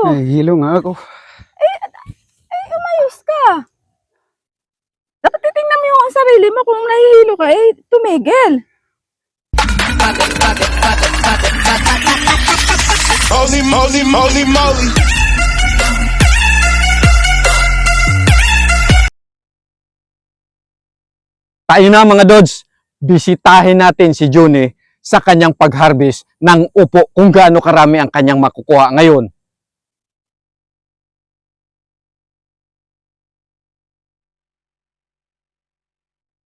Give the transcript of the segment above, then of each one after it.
Nahihilo nga ako. Umayos ka. Dapat titingnan mo yung sarili mo. Kung nahihilo ka, tumigil. Holy moly, moly, moly. Tayo na mga Dods, bisitahin natin si Juni sa kanyang pag-harvest ng upo kung gaano karami ang kanyang makukuha ngayon.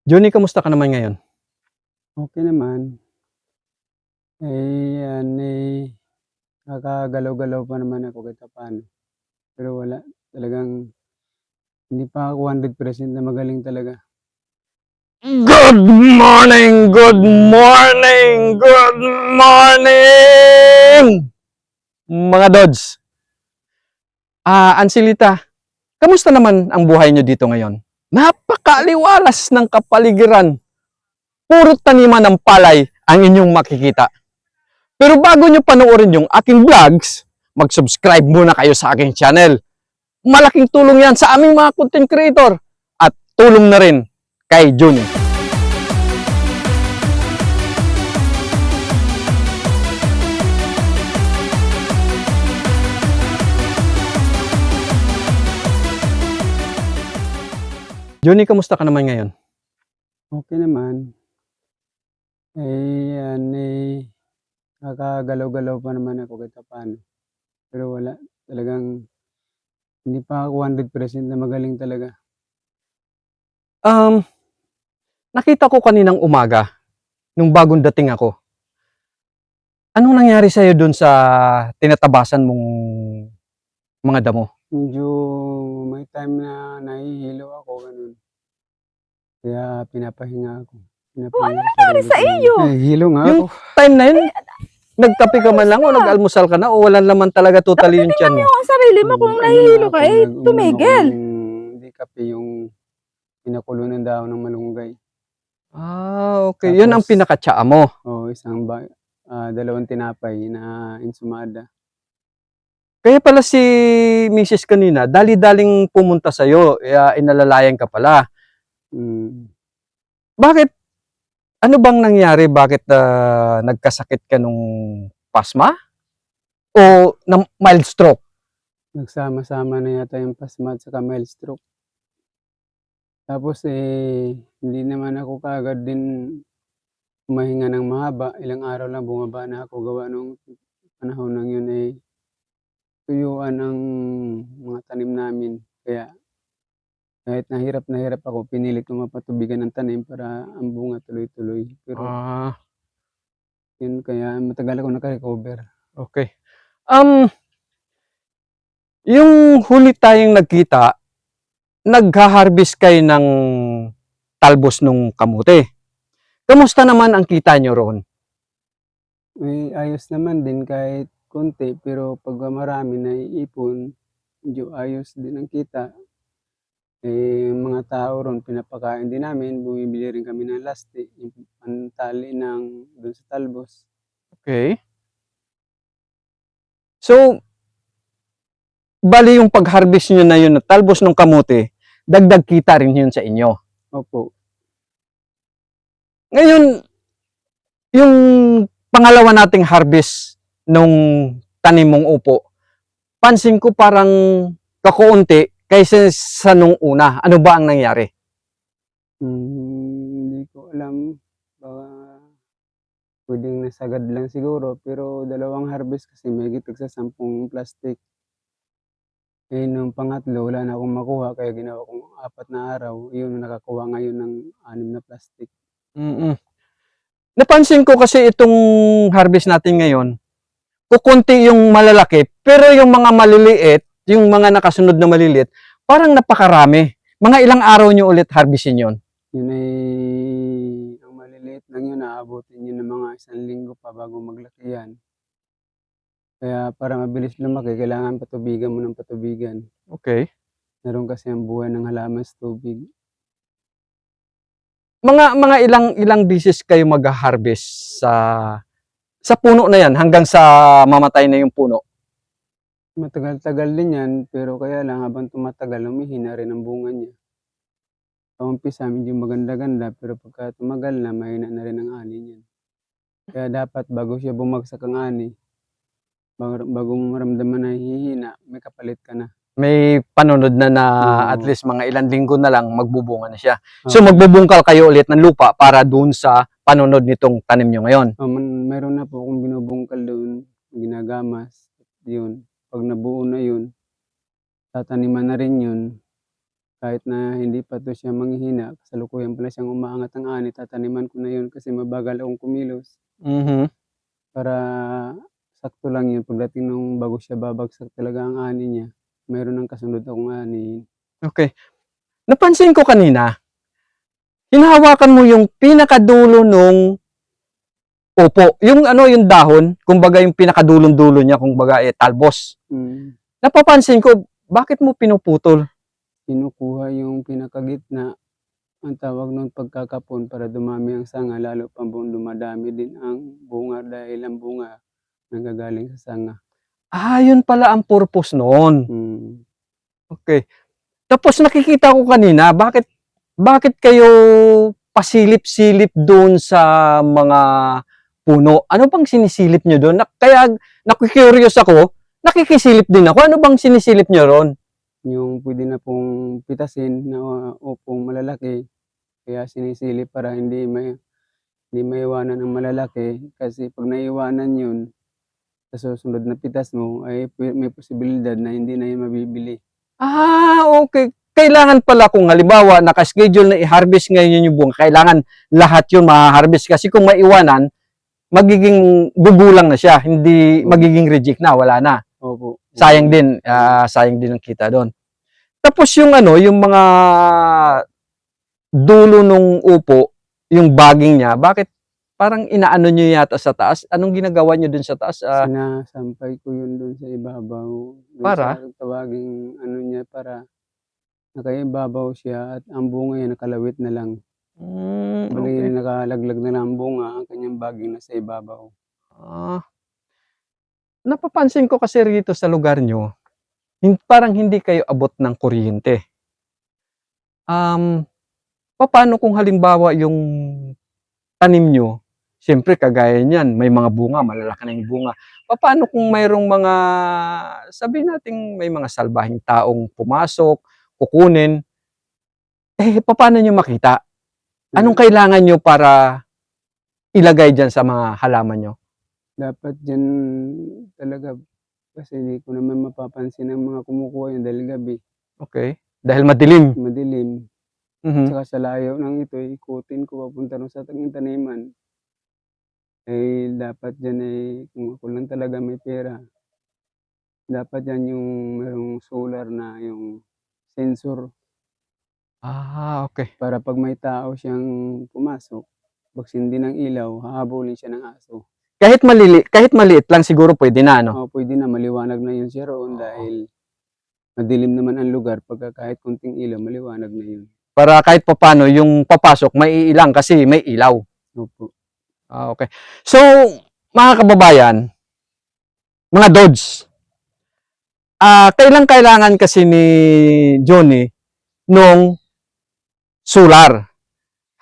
Juni, kamusta ka naman ngayon? Okay naman. Kakagalaw-galaw pa naman ako kahit paano. Pero wala, talagang hindi pa ako 100% na magaling talaga. Good morning! Good morning! Good morning! Mga Dods, Ansilita, kamusta naman ang buhay nyo dito ngayon? Napakaliwalas ng kapaligiran. Puro taniman ng palay ang inyong makikita. Pero bago nyo panoorin yung aking vlogs, mag-subscribe muna kayo sa aking channel. Malaking tulong yan sa aming mga content creator at tulong na rin kay Juni. Juni, kamusta ka naman ngayon? Okay naman. Kakagalaw-galaw pa naman ako kahit paano. Pero wala, talagang hindi pa ako 100% na magaling talaga. Nakita ko kaninang umaga, nung bagong dating ako. Anong nangyari sa'yo dun sa tinatabasan mong mga damo? Medyo may time na nahihilo ako, ganun. Kaya pinapahinga ako. Ano nangyari sa iyo? Nahihilo nga Yung ako. time na yun, nagkape ka man lang o nag-almusal ka na o wala naman talaga totally yung tiyan mo? Yung sarili mo. Kung nahihilo ka, tumigil. Hindi kape yung pinakulo ng daon ng malunggay. Okay. Yun ang Tapos, pinakatsaa mo. Dalawang tinapay na insumada. Kaya pala si Mrs. kanina, dali-daling pumunta sa'yo, inalalayan ka pala. Bakit? Ano bang nangyari? Bakit nagkasakit ka nung pasma? O ng mild stroke? Nagsama-sama na yata yung pasma at saka mild stroke. Tapos hindi naman ako kaagad din humahinga ng mahaba. Ilang araw lang bumaba na ako gawa nung panahon ng yun tuyuan ang mga tanim namin. Kaya kahit na hirap ako, pinilit ko mapatubigan ng tanim para ang bunga tuloy-tuloy. Pero yun, kaya matagal ako naka-recover. Okay. Yung huli tayong nagkita, nagha-harvest kayo ng talbos nung kamote. Kamusta naman ang kita nyo roon? Ayos naman din kahit konti, pero pag marami na iipon, medyo ayos din ang kita. Mga tao ron, pinapakain din namin, bumibili rin kami ng lasti, yung pantali ng doon sa talbos. Okay. So, bali yung pag-harvest nyo na yun, talbos ng kamote, dagdag kita rin yun sa inyo. Opo. Ngayon, yung pangalawa nating harvest nung tanim mong upo, pansin ko parang kakaunti kaysa sa nung una. Ano ba ang nangyari? Hindi ko alam. Baka pwedeng nasagad lang siguro, pero dalawang harvest kasi may gitag sa 10 plastic. Nung pangatlo, wala na akong makuha, kaya ginawa kong 4 na araw. Yun, nakakuha ngayon ng 6 na plastic. Napansin ko kasi itong harvest natin ngayon, kukunti yung malalaki, pero yung mga maliliit, yung mga nakasunod na maliliit, parang napakarami. Mga ilang araw nyo ulit harvestin yun? Yun ang maliliit lang yun, naabutin yun ng mga 1 linggo pa bago maglaki yan. Kaya para mabilis lumaki, kailangan patubigan mo ng patubigan. Okay. Meron kasi ang buhay ng halaman sa tubig. Mga ilang beses kayo mag-harvest sa puno na yan hanggang sa mamatay na yung puno? Matagal-tagal din 'yan, pero kaya lang habang tumatagal humihina rin ang bunga niya. Sa umpisa medyo maganda-ganda, pero pagka tumagal na mahina na rin ang ani niyan. Kaya dapat bago siya bumagsak ang ani, bago mo maramdaman na hihina, may kapalit ka na. May panunod na at Oo. least mga ilang linggo na lang magbubunga na siya. So Oo. magbubungkal kayo ulit ng lupa para doon sa panunod nitong tanim nyo ngayon. Meron na po akong binubungkal doon, ginagamas, 'yun. 'Pag nabuo na 'yun, tataniman na rin 'yun. Kahit na hindi pa 'to siya manghihina, kasalukuyan pa lang siyang umaangat ang ani, tataniman ko na 'yun kasi mabagal akong kumilos. Mhm. Para sakto lang 'yun pagdating nung bago siya babagsak talaga ang ani niya, meron ng kasunod akong ani. Okay. Napansin ko kanina, hinahawakan mo yung pinakadulo nung upo. Yung ano, yung dahon, kumbaga yung pinakadulong-dulo niya, kumbaga talbos. Napapansin ko, bakit mo pinuputol? Kinukuha yung pinakagitna, ang tawag nun pagkakapon para dumami ang sanga lalo pang dumadami din ang bunga dahil ang bunga nanggagaling sa sanga. Yun pala ang purpose noon. Hmm. Okay. Tapos nakikita ko kanina, bakit kayo pasilip-silip doon sa mga puno? Ano bang sinisilip nyo doon? Kaya naku-curious ako, nakikisilip din ako. Ano bang sinisilip nyo ron? Yung pwede na pong pitasin na upong malalaki, kaya sinisilip para hindi maiwanan ang malalaki kasi 'pag naiwanan yun, sa susunod na pitas mo ay may posibilidad na hindi na yun mabibili. Okay. Kailangan pala kung halimbawa naka-schedule na i-harvest ngayon yung bunga, kailangan lahat yun ma-harvest kasi kung maiwanan, magiging gugulang na siya, hindi magiging reject na, wala na. Opo. Sayang din ang kita doon. Tapos yung ano, yung mga dulo nung upo, yung baging niya, bakit parang inaano nyo yata sa taas? Anong ginagawa nyo dun sa taas? Sinasampay ko yun dun sa ibabaw, dun Para? sa tawaging ano niya para nakaibabaw siya at ang bunga niya nakalawit na lang. Bali Okay. nakalaglag na lang ang bunga, ang kanyang baging nasa ibabaw. Ah, Napapansin ko kasi rito sa lugar nyo, parang hindi kayo abot ng kuryente. Papaano kung halimbawa yung tanim nyo, siyempre kagaya niyan, may mga bunga, malalaki na yung bunga. Papaano kung mayroong mga, sabihin natin may mga salbahing taong pumasok, kukunin, papaano nyo makita? Anong kailangan nyo para ilagay dyan sa mga halaman nyo? Dapat diyan talaga kasi di ko naman mapapansin ang mga kumukuha yan dahil gabi, Okay? Dahil madilim. madilim. Mhm. Tsaka sa layo ng ito, ikutin ko papunta ron sa taniman. Eh, dapat diyan ay kung ako lang talaga may pera, dapat yan yung merong solar na yung sensor Okay. para 'pag may tao siyang pumasok, pagsindi ng ilaw, hahabulin siya ng aso. Kahit maliit lang siguro pwede na, no? Oo, puwede na maliwanag na yun siya roon Oo. dahil madilim naman ang lugar pagka kahit konting ilaw maliwanag na yun. Para kahit papaano yung papasok maiilang kasi may ilaw. Opo. Okay. So, mga kababayan, mga Dods, kailangan kasi ni Johnny nung solar.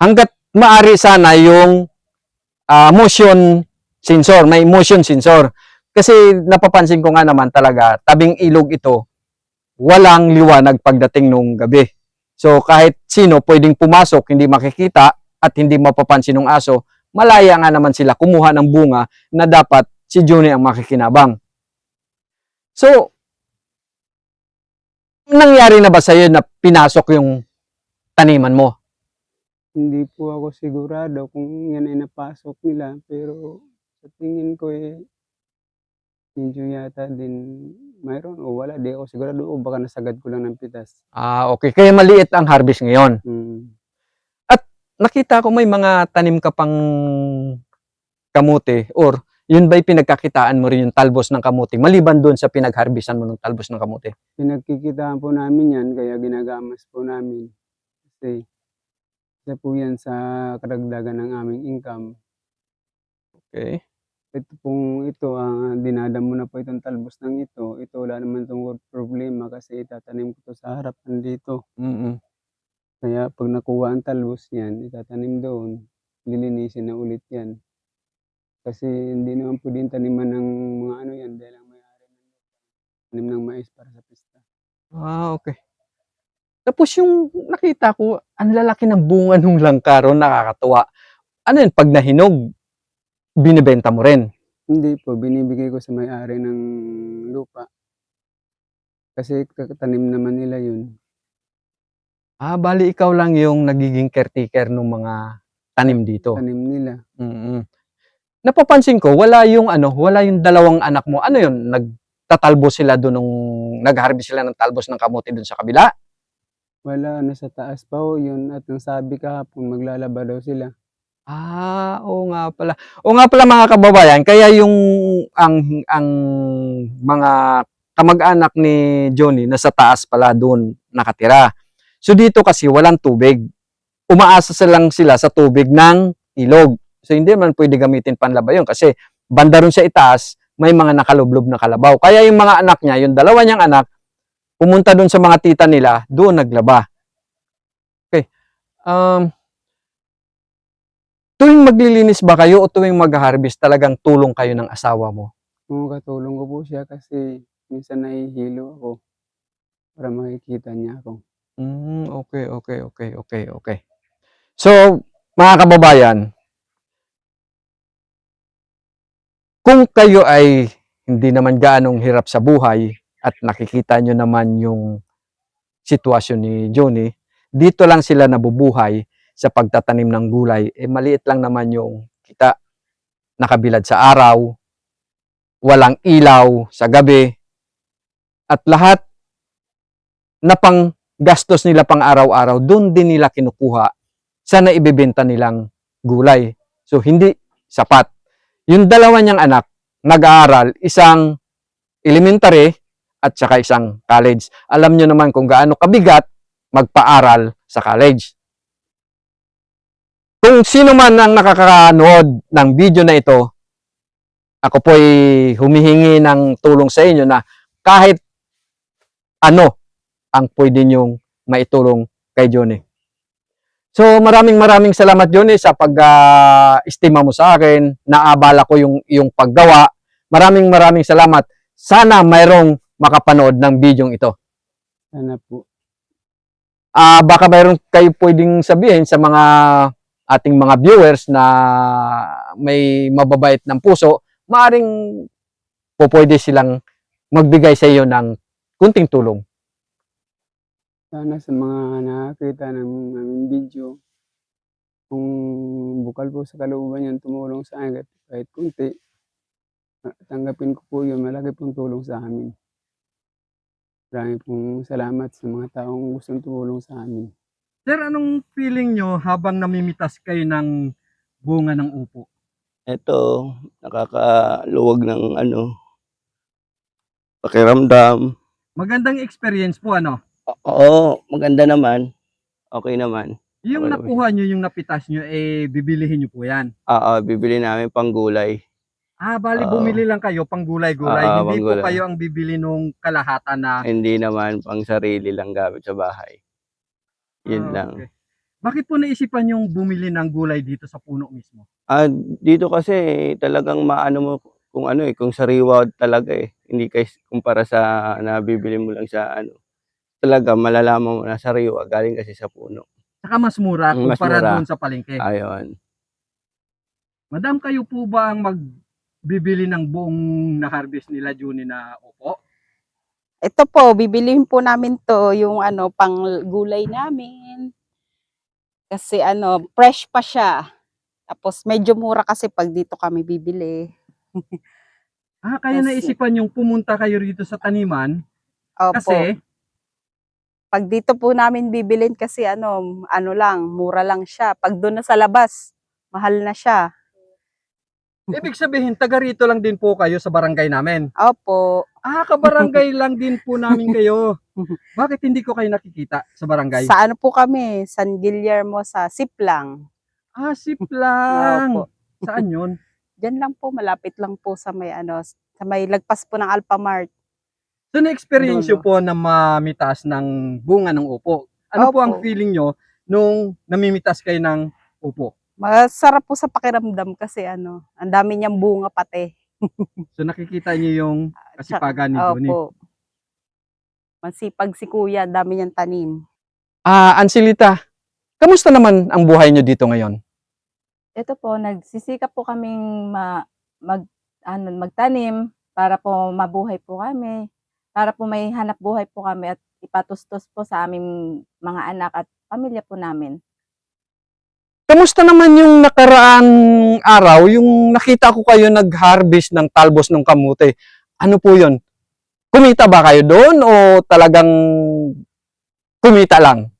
Hanggat maari sana yung motion sensor, may motion sensor. Kasi napapansin ko nga naman talaga, tabing ilog ito, walang liwanag pagdating nung gabi. So kahit sino pwedeng pumasok, hindi makikita at hindi mapapansin ng aso, malaya nga naman sila kumuha ng bunga na dapat si Johnny ang makikinabang. So, nangyari na ba sa'yo na pinasok yung taniman mo? Hindi po ako sigurado kung yan ay napasok nila, pero sa tingin ko, medyo yata din mayroon o wala, 'di ako sigurado o baka nasagad ko lang ng pitas. Okay. Kaya maliit ang harvest ngayon. At nakita ko may mga tanim ka pang kamote or yun ba'y pinagkakitaan mo rin yung talbos ng kamote maliban doon sa pinag-harvestan mo ng talbos ng kamote? Pinagkikitaan po namin yan kaya ginagamas po namin kasi isa po yan sa karagdagan ng aming income. Okay. ito pong dinadamo na po itong talbos ng ito wala naman itong problema kasi itatanim ko 'to sa harapan dito. Mm. Kaya 'pag nakuha ang talbos niyan, itatanim doon, lilinisin na ulit 'yan. Kasi hindi naman puwedeng taniman ng mga ano 'yan dahil ang may-ari ng lupa, tanim ng mais para sa pista. Okey. Tapos yung nakita ko, ang lalaki ng bunga nung langka nakakatuwa. Ano yun, 'pag nahinog, binebenta mo rin? Hindi po, binibigay ko sa may-ari ng lupa. Kasi tanim naman nila 'yun. Bale ikaw lang yung nagiging caretaker nung mga tanim dito? Tanim nila. Mm. Napapansin ko wala yung dalawang anak mo. Ano yun, nagtatalbos sila dun nung nag-harvest sila ng talbos ng kamote dun sa kabila? Wala, nasa taas pa ho 'yun at ang sabi kahapon maglalaba daw sila. Oo nga pala. Oo nga pala mga kababayan, kaya yung ang mga kamag-anak ni Johnny nasa taas pala doon nakatira. So dito kasi walang tubig. Umaasa lang sila sa tubig ng ilog. So hindi man pwede gamitin panlaba yun kasi banda ron sa itaas may mga nakalublob na kalabaw. Kaya yung mga anak niya, yung dalawa niyang anak, pumunta doon sa mga tita nila, doon naglaba. Okay. Tuwing maglilinis ba kayo o tuwing mag-harvest talagang tulong kayo ng asawa mo? Katulong ko po siya kasi minsan nahihilo ako para makikita niya ako. Okay. So, mga kababayan, kung kayo ay hindi naman gaanong hirap sa buhay at nakikita nyo naman yung sitwasyon ni Johnny, dito lang sila nabubuhay sa pagtatanim ng gulay. Maliit lang naman yung kita, nakabilad sa araw, walang ilaw sa gabi, at lahat na pang gastos nila pang araw-araw, doon din nila kinukuha sa naibebenta nilang gulay. So, hindi sapat. Yung dalawa niyang anak, nag-aaral, isang elementary at saka isang college. Alam niyo naman kung gaano kabigat magpaaral sa college. Kung sino man ang nakakanood ng video na ito, ako po'y humihingi ng tulong sa inyo na kahit ano ang pwede niyong maitulong kay Johnny. So maraming salamat Johnny sa pag-estima mo sa akin. Naabala ko yung paggawa. Maraming salamat. Sana mayroong makapanood ng video ito. Sana po. Baka mayroon kayo pwedeng sabihin sa mga ating mga viewers na may mababait ng puso, maaring pwede silang magbigay sa iyo ng kunting tulong. Sana sa mga nakakita ng aming video, kung bukal po sa kalooban yan, tumulong sa akin kahit kunti, tanggapin ko po yun, malaki pong tulong sa amin. Maraming pong salamat sa mga taong gustong tumulong sa amin. Sir, anong feeling nyo habang namimitas kayo ng bunga ng upo? Ito, nakakaluwag ng pakiramdam. Magandang experience po, ano? Oo, maganda naman. Okay naman. Yung Okay naman. nakuha nyo, yung napitas nyo, bibilihin nyo po yan. Oo, bibili namin pang gulay. Bali Oo. bumili lang kayo pang gulay-gulay. Hindi po panggulay. kayo ang bibili nung kalahatan na... Hindi naman pang sarili lang gamit sa bahay. Yun lang. Okay. Bakit po naisipan yung bumili ng gulay dito sa puno mismo? Dito kasi talagang maano mo kung kung sariwa talaga Hindi kumpara sa nabibili mo lang sa Talaga malalaman mo na sariwa galing kasi sa puno. Saka mas mura Mas kumpara mura. doon sa palengke. Ayun. Madam, kayo po ba ang magbibili ng buong na-harvest nila Johnny na upo? Ito po, bibilihin po namin to yung pang gulay namin. Kasi fresh pa siya. Tapos medyo mura kasi pag dito kami bibili. Kaya Kasi- naisipan yung pumunta kayo rito sa taniman Opo. kasi Pag dito po namin bibilin kasi lang, mura lang siya. Pag doon na sa labas, mahal na siya. ibig sabihin taga rito lang din po kayo sa barangay namin. Opo. Kabarangay lang din po namin kayo. Bakit hindi ko kayo nakikita sa barangay? Sa po kami, San Guillermo sa Siplang. Sip lang. Opo. Saan yun? Diyan lang po, malapit lang po sa may ano, sa may lagpas po ng Alphamart. So, na-experience nyo Dulo. po na mamitas ng bunga ng upo. Ano po ang Opo. feeling nyo nung namimitas kayo ng upo? Masarap po sa pakiramdam kasi ano, ang dami niyang bunga pati. So, nakikita nyo yung Tsaka kasipagan ni Johnny. opo. Masipag si kuya, ang dami niyang tanim. Ansilita, kamusta naman ang buhay nyo dito ngayon? Ito po, nagsisikap po kaming magtanim para po mabuhay po kami, para po may hanap buhay po kami at ipatustos po sa aming mga anak at pamilya po namin. Kamusta naman yung nakaraang araw, yung nakita ko kayo nag-harvest ng talbos ng kamote? Ano po yun? Kumita ba kayo doon o talagang kumita lang?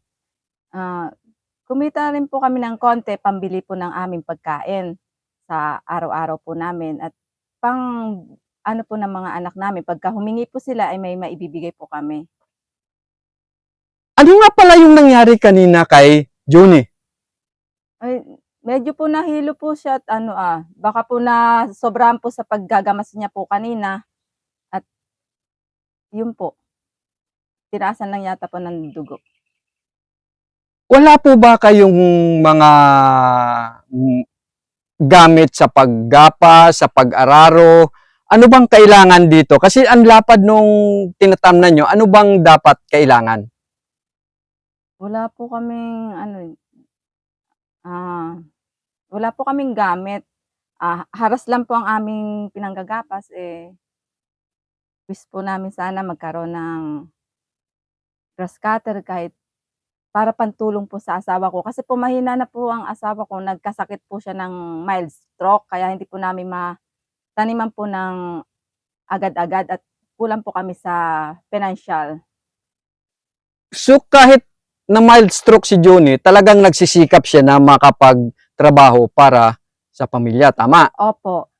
Kumita rin po kami ng konti pambili po ng aming pagkain sa araw-araw po namin at pang ano po ng mga anak namin. Pagka humingi po sila ay may maibibigay po kami. Ano nga pala yung nangyari kanina kay Johnny? Ay, medyo po nahilo po siya at baka po na sobrahan po sa paggagamas niya po kanina at yun po, tirasan lang yata po ng dugo. Wala po ba kayong mga gamit sa paggapa, sa pag-araro? Ano bang kailangan dito? Kasi ang lapad nung tinatamnan nyo, ano bang dapat kailangan? Wala po kaming wala po kaming gamit. Haras lang po ang aming pinanggagapas wish po namin sana magkaroon ng grass cutter kahit para pantulong po sa asawa ko. Kasi po mahina na po ang asawa ko, nagkasakit po siya ng mild stroke kaya hindi po namin mataniman po ng agad-agad at kulang po kami sa financial. So kahit na mild stroke si Johnny, talagang nagsisikap siya na makapagtrabaho para sa pamilya, tama? Opo.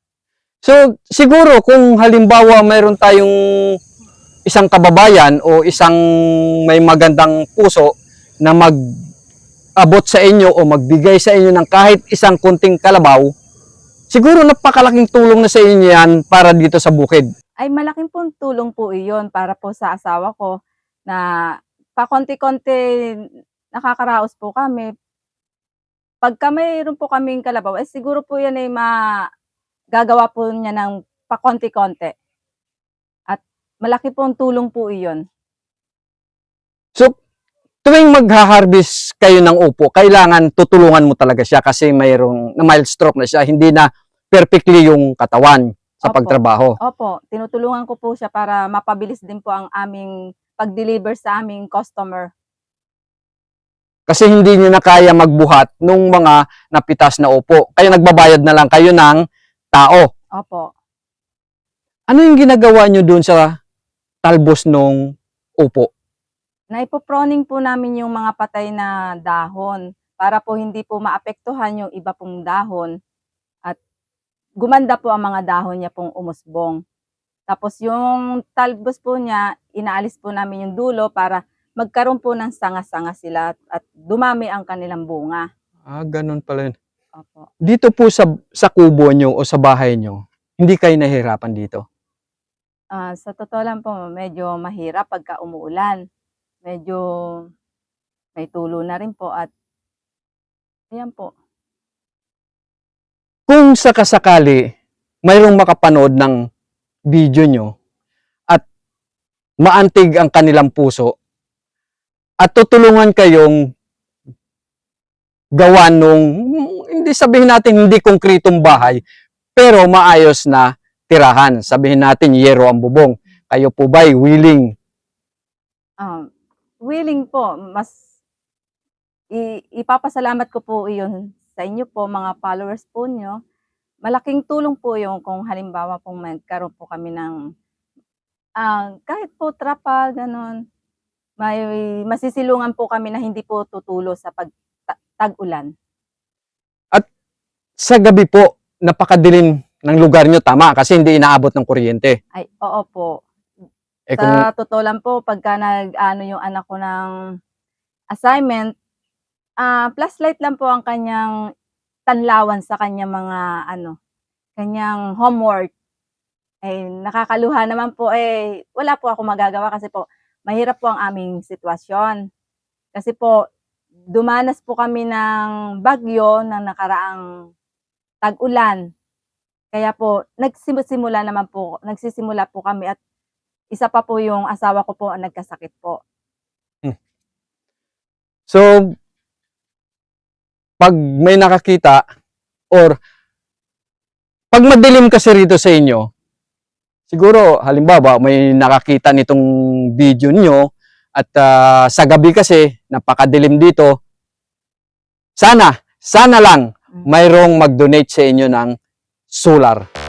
So siguro kung halimbawa mayroon tayong isang kababayan o isang may magandang puso na mag-abot sa inyo o magbigay sa inyo ng kahit isang kunting kalabaw, siguro napakalaking tulong na sa inyo yan para dito sa bukid. Ay malaking pong tulong po iyon para po sa asawa ko na pakonti-konti nakakaraos po kami. Pagka mayroon po kaming kalabaw, siguro po yan ay magagawa po niya ng pakonti-konti. At malaki pong tulong po iyon. So tuwing magha-harvest kayo ng upo, kailangan tutulungan mo talaga siya kasi mayroong na mild stroke na siya, hindi na perfectly yung katawan sa Opo. pagtrabaho. Opo, tinutulungan ko po siya para mapabilis din po ang aming pag-deliver sa aming customer. Kasi hindi niyo na kaya magbuhat nung mga napitas na upo. Kaya nagbabayad na lang kayo ng tao. Opo. Ano yung ginagawa niyo doon sa talbos nung upo? Naipoproning po namin yung mga patay na dahon para po hindi po maapektuhan yung iba pong dahon at gumanda po ang mga dahon niya pong umusbong. Tapos yung talbos po niya, inaalis po namin yung dulo para magkaroon po ng sanga-sanga sila at dumami ang kanilang bunga. Ganun pala yun. Opo. Dito po sa kubo nyo o sa bahay nyo, hindi kayo nahihirapan dito? Sa totoo lang po, medyo mahirap pagka umuulan. Medyo may tulo na rin po at ayan po. Kung sakasakali mayroong makapanood ng video nyo at maantig ang kanilang puso at tutulungan kayong gawa nung, hindi sabihin natin hindi konkretong bahay, pero maayos na tirahan. Sabihin natin yero ang bubong. Kayo po ba'y willing? Willing po, ipapasalamat ko po iyon sa inyo po, mga followers po nyo. Malaking tulong po yung kung halimbawa pong magkaroon po kami ng kahit po trapal, ganun. May masisilungan po kami na hindi po tutulo sa tag-ulan. Sa gabi po, napakadilim ng lugar nyo, tama? Kasi hindi inaabot ng kuryente. Ay, oo po. Eh kung Sa totoo lang po, pagka yung anak ko ng assignment, flashlight lang po ang kanyang tanlawan sa kanyang mga kanyang homework. Nakakaluha naman po, wala po ako magagawa kasi po mahirap po ang aming sitwasyon. Kasi po, dumanas po kami ng bagyo ng nakaraang tag-ulan. Kaya po, nagsisimula po kami at isa pa po yung asawa ko po ang nagkasakit po. So, pag may nakakita or pag madilim kasi rito sa inyo, siguro halimbawa may nakakita nitong video nyo at sa gabi kasi napakadilim dito, sana lang mayroong mag-donate sa inyo ng solar.